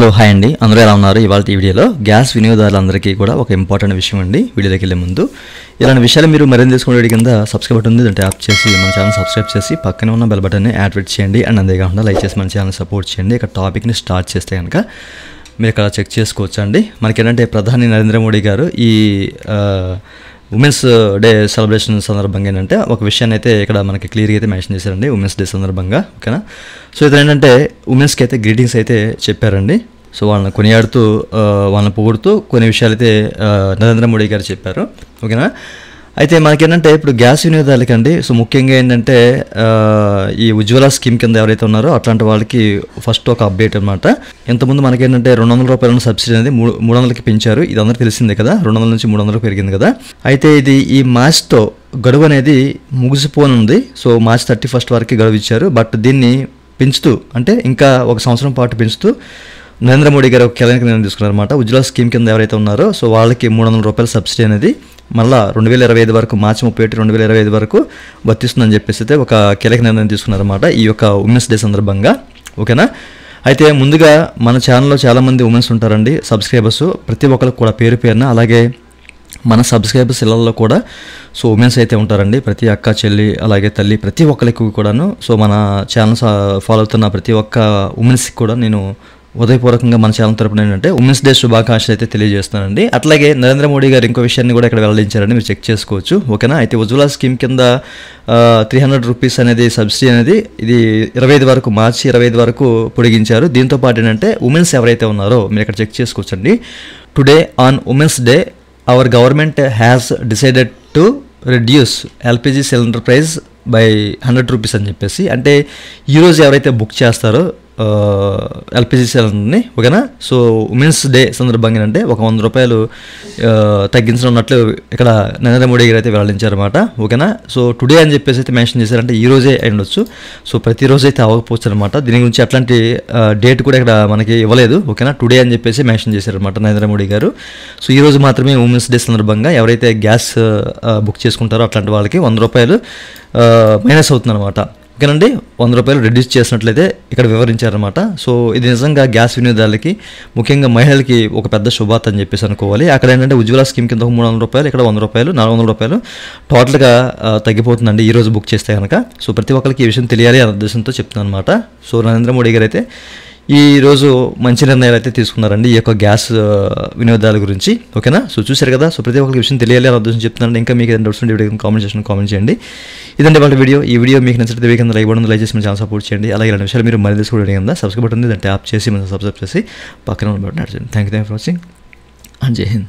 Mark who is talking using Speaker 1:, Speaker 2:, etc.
Speaker 1: Hello hi అండి, అందరూ ఎలా ఉన్నారు? ఇవాళ ఈ వీడియోలో గ్యాస్ వినియోగదారులందరికీ కూడా ఒక ఇంపార్టెంట్ విషయం అండి. వీడియోలోకి వెళ్ళే ముందు ఇలాంటి విషయాలు మీరు మరింత తెలుసుకునే కింద సబ్స్క్రైబ్ బటన్ ఉంది, అంటే యాప్ చేసి మన ఛానల్ సబ్స్క్రైబ్ చేసి పక్కనే ఉన్న బెల్ బటన్ని యాక్టివేట్ చేయండి. అండ్ అంతేకాకుండా లైక్ చేసి మన ఛానల్ సపోర్ట్ చేయండి. ఇక టాపిక్ని స్టార్ట్ చేస్తే కనుక మీరు ఇక్కడ చెక్ చేసుకోవచ్చు అండి. మనకేంటంటే ప్రధాని నరేంద్ర మోడీ గారు ఈ ఉమెన్స్ డే సెలబ్రేషన్ సందర్భంగా ఏంటంటే ఒక విషయాన్ని అయితే ఇక్కడ మనకి క్లియర్గా అయితే మెన్షన్ చేశారండి. ఉమెన్స్ డే సందర్భంగా, ఓకేనా? సో ఇది ఏంటంటే ఉమెన్స్కి అయితే గ్రీటింగ్స్ అయితే చెప్పారండి. సో వాళ్ళని కొనియాడుతూ వాళ్ళని పొగుడుతూ కొన్ని విషయాలు అయితే నరేంద్ర మోడీ గారు చెప్పారు, ఓకేనా? అయితే మనకేంటంటే ఇప్పుడు గ్యాస్ వినియోగదారులకండి, సో ముఖ్యంగా ఏంటంటే ఈ ఉజ్వల స్కీమ్ కింద ఎవరైతే ఉన్నారో అట్లాంటి వాళ్ళకి ఫస్ట్ ఒక అప్డేట్ అనమాట. ఇంతకుముందు మనకేంటంటే 200 రూపాయల సబ్సిడీ అనేది 300కి పెంచారు. ఇది అందరికీ తెలిసిందే కదా, 200 నుంచి 300 పెరిగింది కదా. అయితే ఇది ఈ మార్చ్తో గడువు అనేది ముగిసిపోనుంది. సో మార్చ్ 31 వరకు గడువు ఇచ్చారు. బట్ దీన్ని పెంచుతూ, అంటే ఇంకా ఒక సంవత్సరం పాటు పెంచుతూ నరేంద్ర మోడీ గారు ఒక కీలక నిర్ణయం తీసుకున్నారన్నమాట. ఉజ్వల స్కీమ్ కింద ఎవరైతే ఉన్నారో సో వాళ్ళకి 300 రూపాయల సబ్సిడీ అనేది మళ్ళీ 2025 వరకు, మార్చి 31, 2025 వరకు వర్తిస్తుందని చెప్పేసి అయితే ఒక కీలక నిర్ణయం తీసుకున్నారన్నమాట ఈ యొక్క ఉమెన్స్ డే సందర్భంగా, ఓకేనా? అయితే ముందుగా మన ఛానల్లో చాలామంది ఉమెన్స్ ఉంటారండి, సబ్స్క్రైబర్స్. ప్రతి ఒక్కరికి కూడా పేరు పేరున, అలాగే మన సబ్స్క్రైబర్స్ ఇళ్లలో కూడా సో ఉమెన్స్ అయితే ఉంటారండి. ప్రతి అక్క, చెల్లి, అలాగే తల్లి, ప్రతి ఒక్కరికి కూడాను సో మన ఛానల్ ఫాలో అవుతున్న ప్రతి ఒక్క ఉమెన్స్కి కూడా నేను ఉదయపూర్వకంగా మన ఛానల్ తరపున ఏంటంటే ఉమెన్స్ డే శుభాకాంక్షలు అయితే తెలియజేస్తున్నానండి. అట్లాగే నరేంద్ర మోడీ గారు ఇంకో విషయాన్ని కూడా ఇక్కడ వెల్లడించారండి, మీరు చెక్ చేసుకోవచ్చు, ఓకేనా? అయితే ఉజ్వల స్కీమ్ కింద 300 రూపీస్ అనేది సబ్సిడీ అనేది ఇది 25 వరకు, మార్చి 25 వరకు పొడిగించారు. దీంతో పాటు ఏంటంటే ఉమెన్స్ ఎవరైతే ఉన్నారో మీరు ఇక్కడ చెక్ చేసుకోవచ్చండి. Today on women's day our government has decided to reduce LPG cylinder price by 100 rupees అని చెప్పేసి, అంటే ఈరోజు ఎవరైతే బుక్ చేస్తారో ఎల్పిజి సిలిండర్ని, ఓకేనా? సో ఉమెన్స్ డే సందర్భంగా అంటే ఒక 100 రూపాయలు తగ్గించనున్నట్లు ఇక్కడ నరేంద్ర మోడీ గారు అయితే వెల్లడించారన్నమాట, ఓకేనా? సో టుడే అని చెప్పేసి అయితే మెన్షన్ చేశారంటే ఈ రోజే అయి ఉండొచ్చు. సో ప్రతిరోజు అయితే అవ్వకపోవచ్చు అనమాట. దీని గురించి అట్లాంటి డేట్ కూడా ఇక్కడ మనకి ఇవ్వలేదు, ఓకేనా? టుడే అని చెప్పేసి మెన్షన్ చేశారనమాట నరేంద్ర మోడీ గారు. సో ఈ రోజు మాత్రమే ఉమెన్స్ డే సందర్భంగా ఎవరైతే గ్యాస్ బుక్ చేసుకుంటారో అట్లాంటి వాళ్ళకి 100 రూపాయలు మైనస్ అవుతుందన్నమాట, ఓకేనండి? 100 రూపాయలు రెడ్యూస్ చేసినట్లయితే ఇక్కడ వివరించారనమాట. సో ఇది నిజంగా గ్యాస్ వినియోగదారులకి, ముఖ్యంగా మహిళలకి ఒక పెద్ద శుభార్త అని చెప్పేసి అనుకోవాలి. అక్కడ ఏంటంటే ఉజ్వల స్కీమ్ కింద 300 రూపాయలు, ఇక్కడ 100 రూపాయలు, 400 రూపాయలు టోటల్గా తగ్గిపోతుందండి ఈ రోజు బుక్ చేస్తే కనుక. సో ప్రతి ఒక్కరికి ఈ విషయం తెలియాలి అనే ఉద్దేశంతో చెప్తున్నాను అనమాట. సో నరేంద్ర మోడీ గారు అయితే ఈరోజు మంచి నిర్ణయాలు అయితే తీసుకున్నారండి ఈ యొక్క గ్యాస్ వినియోగదారుల గురించి, ఓకేనా? సో చూశారు కదా, సో ప్రతి ఒక్కరికి విషయం తెలియాలి అనే ఉద్దేశం చెప్తున్నాను. ఇంకా మీకు ఏదైనా డౌట్స్ ఉంటే వీడియో కామెంట్ సెక్షన్లో కామెంట్ చేయండి. ఇదంటే వాళ్ళ వీడియో. ఈ వీడియో మీకు నచ్చితే వీకెండ్ లైక్ బటన్ లైక్ చేసి మన ఛానల్ సపోర్ట్ చేయండి. అలాగే ఇలాంటి విషయాలు మీరు మళ్ళీ తెలుసుకోవడం కింద సబ్స్క్రైబ్ బటన్ ఉంది, దాన్ని ట్యాప్ చేసి మనం సబ్స్క్రైబ్ చేసి పక్కన ఉన్న బటన్ నడిచండి. Thank you for watching and జై హింద్.